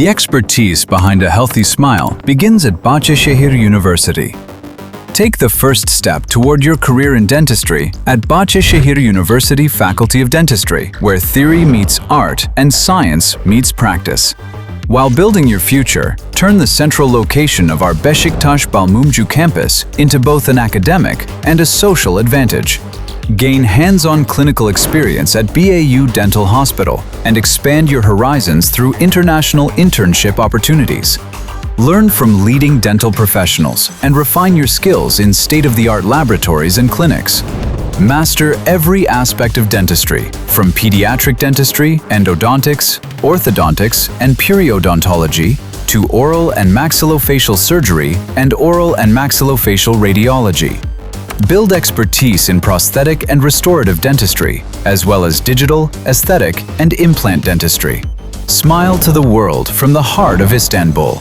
The expertise behind a healthy smile begins at Bahçeşehir University. Take the first step toward your career in dentistry at Bahçeşehir University Faculty of Dentistry, where theory meets art and science meets practice. While building your future, turn the central location of our Beşiktaş-Balmumcu campus into both an academic and a social advantage. Gain hands-on clinical experience at BAU Dental Hospital and expand your horizons through international internship opportunities. Learn from leading dental professionals and refine your skills in state-of-the-art laboratories and clinics. Master every aspect of dentistry, from pediatric dentistry, endodontics, orthodontics, and periodontology, to oral and maxillofacial surgery and oral and maxillofacial radiology. Build expertise in prosthetic and restorative dentistry, as well as digital, aesthetic, and implant dentistry. Smile to the world from the heart of Istanbul.